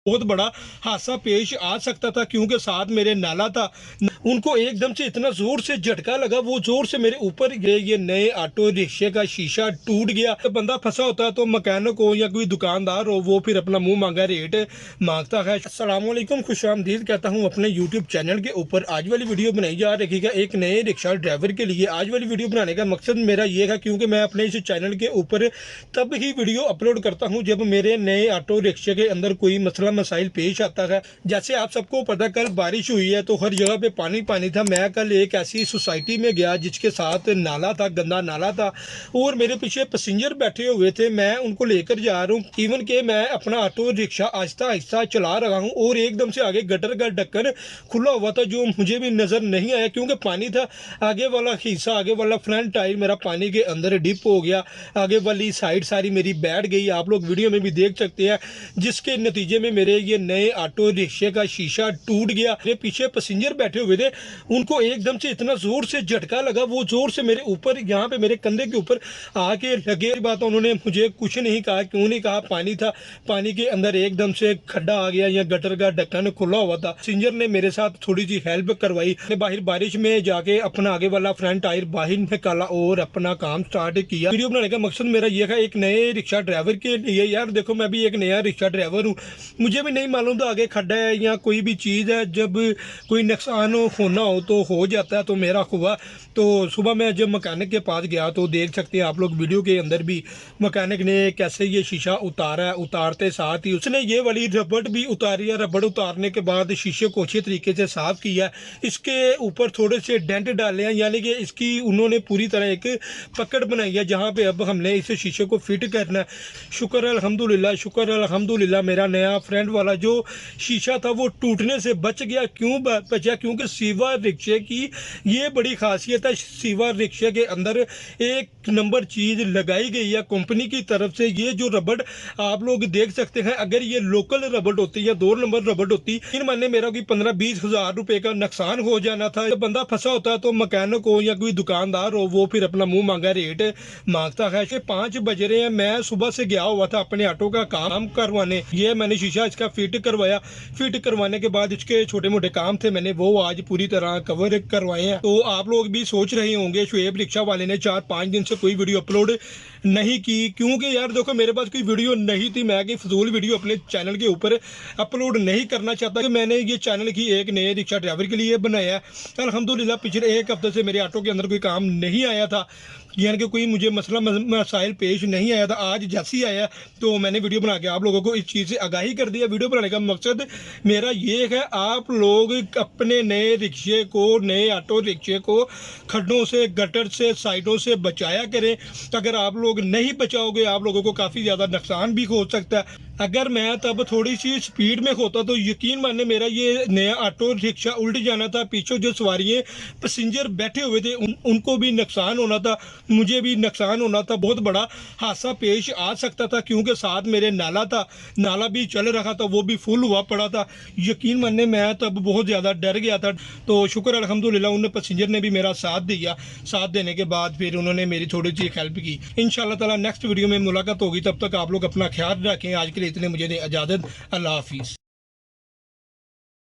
बहुत बड़ा हादसा पेश आ सकता था क्योंकि साथ मेरे नाला था। उनको एकदम से इतना जोर से झटका लगा, वो जोर से मेरे ऊपर गए। ये नए ऑटो रिक्शे का शीशा टूट गया। तो बंदा फंसा होता है तो मैकेनिक हो या कोई दुकानदार हो, वो फिर अपना मुंह मांगा रेट मांगता है। अस्सलाम वालेकुम, खुशामदीद कहता हूँ अपने यूट्यूब चैनल के ऊपर। आज वाली वीडियो बनाई जा रही है एक नए रिक्शा ड्राइवर के लिए। आज वाली वीडियो बनाने का मकसद मेरा ये है क्योंकि मैं अपने इस चैनल के ऊपर तब ही वीडियो अपलोड करता हूँ जब मेरे नए ऑटो रिक्शे के अंदर कोई मसला मसाइल पेश आता है। जैसे आप सबको पता, कल बारिश हुई है तो हर जगह पे पानी पानी था। मैं कल एक ऐसी सोसाइटी में गया जिसके साथ नाला था, गंदा नाला था, और मेरे पीछे पैसेंजर बैठे हुए थे। मैं उनको लेकर जा रहा हूँ, इवन के मैं अपना ऑटो रिक्शा आहिस्ता आहिस्ता चला रहा हूँ और एकदम से आगे गटर का ढक्कन खुला हुआ था जो मुझे भी नजर नहीं आया क्योंकि पानी था। आगे वाला हिस्सा, आगे वाला फ्रंट टायर मेरा पानी के अंदर डिप हो गया। आगे वाली साइड सारी मेरी बैठ गई, आप लोग वीडियो में भी देख सकते हैं, जिसके नतीजे में मेरे ये नए ऑटो रिक्शे का शीशा टूट गया। मेरे पीछे पैसेंजर बैठे हुए थे, उनको एकदम से इतना जोर से झटका लगा, वो जोर से मेरे ऊपर, यहाँ पे मेरे कंधे के ऊपर आके लगे। बात उन्होंने मुझे कुछ नहीं कहा, क्यों नहीं कहा, पानी था, पानी के अंदर एकदम से खड्डा आ गया या गटर का ढक्कन खुला हुआ था। पैसेंजर ने मेरे साथ थोड़ी सी हेल्प करवाई। बाहर बारिश में जाके अपना आगे वाला फ्रंट टायर बाहर निकाला और अपना काम स्टार्ट किया। वीडियो बनाने का मकसद मेरा यह है एक नए रिक्शा ड्राइवर के लिए। यार देखो, मैं भी एक नया रिक्शा ड्राइवर हूँ, मुझे भी नहीं मालूम था आगे खड्डा है या कोई भी चीज़ है। जब कोई नुकसान होना हो तो हो जाता है, तो मेरा हुआ। तो सुबह मैं जब मैकेनिक के पास गया तो देख सकते हैं आप लोग वीडियो के अंदर भी मैकेनिक ने कैसे ये शीशा उतारा है। उतारते साथ ही उसने ये वाली रबड़ भी उतारी है। रबड़ उतारने के बाद शीशे को अच्छे तरीके से साफ किया। इसके ऊपर थोड़े से डेंट डाले हैं, यानी कि इसकी उन्होंने पूरी तरह एक पकड़ बनाई है जहाँ पे अब हमने इस शीशे को फिट करना है। शुक्र अल्हम्दुलिल्लाह, शुक्र अल्हम्दुलिल्लाह, मेरा नया फ्रेंड वाला जो शीशा था वो टूटने से बच गया। क्यों बचा? क्योंकि सिवा रिक्शे की ये बड़ी खासियत है, सिवा रिक्शे के अंदर एक नंबर चीज़ लगाई गई है कंपनी की तरफ से। ये जो रबड़ आप लोग देख सकते हैं, अगर ये लोकल रबड़ होती या 2 नंबर रबड़ होती, इन माने मेरा कोई 15-20 हज़ार रुपए का नुकसान हो जाना था। जब बंदा फंसा होता है तो मैकेनिक हो या कोई दुकानदार हो, वो फिर अपना मुंह मांगा रेट मांगता है। 5 बज रहे हैं, मैं सुबह से गया हुआ था अपने ऑटो का काम करवाने। ये मैंने शीशा इसका फिट करवाया। फिट करवाने के बाद इसके छोटे मोटे काम थे, मैंने वो आज पूरी तरह कवर करवाए हैं। तो आप लोग भी सोच रहे होंगे शुएब रिक्शा वाले ने 4-5 दिन से कोई वीडियो अपलोड नहीं की, क्योंकि यार देखो मेरे पास कोई वीडियो नहीं थी। मैं कि फजूल वीडियो अपने चैनल के ऊपर अपलोड नहीं करना चाहता कि मैंने ये चैनल की एक नए रिक्शा ड्राइवर के लिए बनाया है। अल्हम्दुलिल्लाह पिछले 1 हफ्ते से मेरे ऑटो के अंदर कोई काम नहीं आया था, यानी कि कोई मुझे मसला मसाइल पेश नहीं आया था। आज जैसे ही आया तो मैंने वीडियो बना के आप लोगों को इस चीज़ से आगाही कर दिया। वीडियो बनाने का मकसद मेरा ये है, आप लोग अपने नए रिक्शे को, नए ऑटो रिक्शे को खड्डों से, गटर से, साइडों से बचाया करें। अगर आप लोग नहीं बचाओगे आप लोगों को काफ़ी ज़्यादा नुकसान भी हो सकता है। अगर मैं तब थोड़ी सी स्पीड में होता तो यकीन माने मेरा ये नया ऑटो रिक्शा उल्ट जाना था। पीछे जो सवारियाँ पैसेंजर बैठे हुए थे उनको भी नुकसान होना था, मुझे भी नुकसान होना था। बहुत बड़ा हादसा पेश आ सकता था क्योंकि साथ मेरे नाला था, नाला भी चल रहा था, वो भी फुल हुआ पड़ा था। यकीन माने मैं तब बहुत ज़्यादा डर गया था। तो शुक्र अल्हम्दुलिल्लाह उन पैसेंजर ने भी मेरा साथ दिया। साथ देने के बाद फिर उन्होंने मेरी थोड़ी सी हेल्प की। इंशाल्लाह ताला नेक्स्ट वीडियो में मुलाकात होगी, तब तक आप लोग अपना ख्याल रखें। आज के लिए इतने मुझे इजाज़त। अल्लाह हाफिज़।